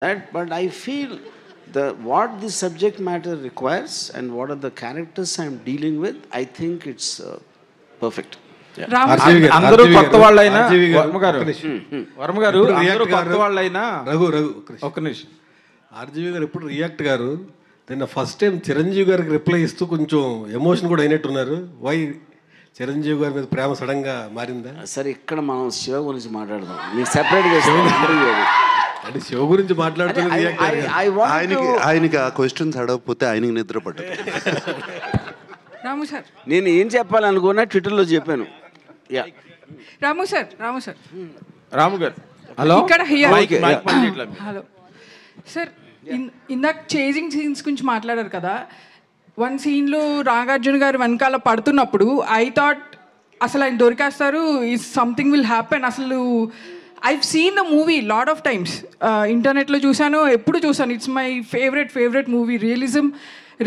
that, but I feel the what the subject matter requires and what are the characters I'm dealing with, I think it's perfect. అందరూ కొత్త వాళ్ళైనా వర్మ గారు అందరూ కొత్త వాళ్ళైనా ఒక్క నిమిషం ఆర్జీవి గారు ఎప్పుడు రియాక్ట్ గారు నిన్న ఫస్ట్ టైం చిరంజీవి గారికి రిప్లై ఇస్తూ కొంచెం ఎమోషన్ కూడా అయినట్టున్నారు. వై చిరంజీవి గారి మీద ప్రేమ సడన్ గా మారిందా? సరే, ఇక్కడ మనం శివ గురించి మాట్లాడదాం. మీకు సెపరేట్గా అంటే శివ గురించి మాట్లాడుతున్నారు. ఆయనకి ఆ క్వశ్చన్స్ అడగకపోతే ఆయనకి నిద్ర పట్టదు. రాము సార్, నేను ఏం చెప్పాలనుకున్నా ట్విట్టర్లో చెప్పాను. రాము సార్ రాము గారు హలో ఇక్కడ హలో సార్, ఇందాక చేజింగ్ సీన్స్ గురించి మాట్లాడారు కదా. వన్ సీన్లో నాగార్జున గారు వెనకాల పడుతున్నప్పుడు ఐ థాట్ అసలు ఆయన దొరికేస్తారు, ఈజ్ సంథింగ్ విల్ హ్యాపెన్. అసలు I've seen the movie lot of times, ఇంటర్నెట్లో చూశాను, ఎప్పుడు చూసాను. It's my favourite movie.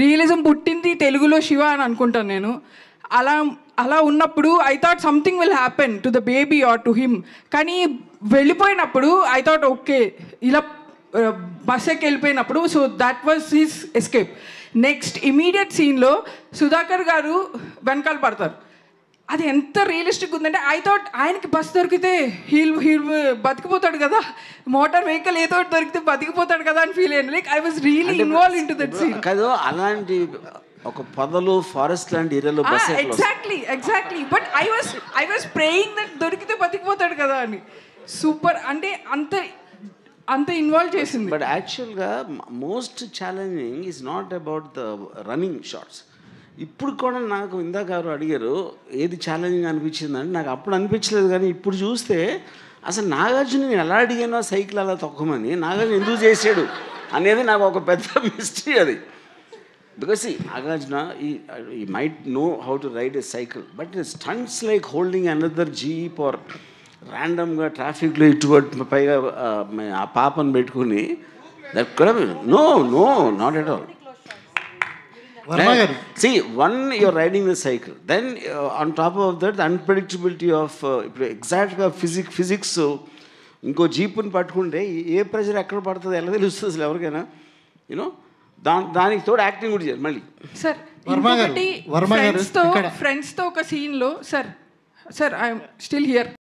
Realism పుట్టింది తెలుగులో శివ అని అనుకుంటాను నేను. అలా ఉన్నప్పుడు I thought something will happen to the baby or to him. కానీ వెళ్ళిపోయినప్పుడు ఐ థాట్ ఓకే, ఇలా బస్ ఎక్కి వెళ్ళిపోయినప్పుడు so that was his escape. Next immediate సీన్లో సుధాకర్ గారు వెనకాల పడతారు. అది ఎంత రియలిస్టిక్ ఉందంటే ఐ థాట్ ఆయనకి బస్ దొరికితే హీల్ బతికిపోతాడు కదా, మోటార్ వెహికల్ ఏదో దొరికితే బతికిపోతాడు కదా అని ఫీల్ అయ్యాను. Like I was really involve into that scene. కాదు, అలాంటి ఒక పొదలు ఫారెస్ట్ లాంటి ఏరియాలో bus exactly but I was praying that దొరికితే బతికిపోతాడు కదా అని. సూపర్, అంటే అంత ఇన్వాల్వ్ చేసింది. బట్ యాక్చువల్గా most challenging is not about the running shots. ఇప్పుడు కూడా నాకు ఇందాక ఎవరు అడిగారు ఏది ఛాలెంజింగ్ అనిపించిందని. నాకు అప్పుడు అనిపించలేదు, కానీ ఇప్పుడు చూస్తే అసలు నాగార్జున నేను ఎలా అడిగానో సైకిల్ అలా తొక్కమని, నాగార్జున ఎందుకు చేసాడు అనేది నాకు ఒక పెద్ద మిస్టరీ అది. బికాస్ నాగార్జున ఈ might know how to ride a cycle, but stunts like holding another jeep or ర్యాండమ్గా ట్రాఫిక్లో ఇటువంటి పైగా ఆ పాపను పెట్టుకుని దట్ కూడా no not at all. See, one, you're riding the cycle. Then on top of that, the unpredictability of exactly physics. ఇంకో జీపుని పట్టుకుంటే ఏ ప్రెషర్ ఎక్కడ పడుతుంది ఎలా తెలుస్తుంది అసలు ఎవరికైనా? యూనో దానికి తోడు యాక్టింగ్ కూడా చేయాలి మళ్ళీ. సార్ ఫ్రెండ్స్తో ఒక సీన్లో సార్ ఐఎమ్ స్టిల్ హియర్.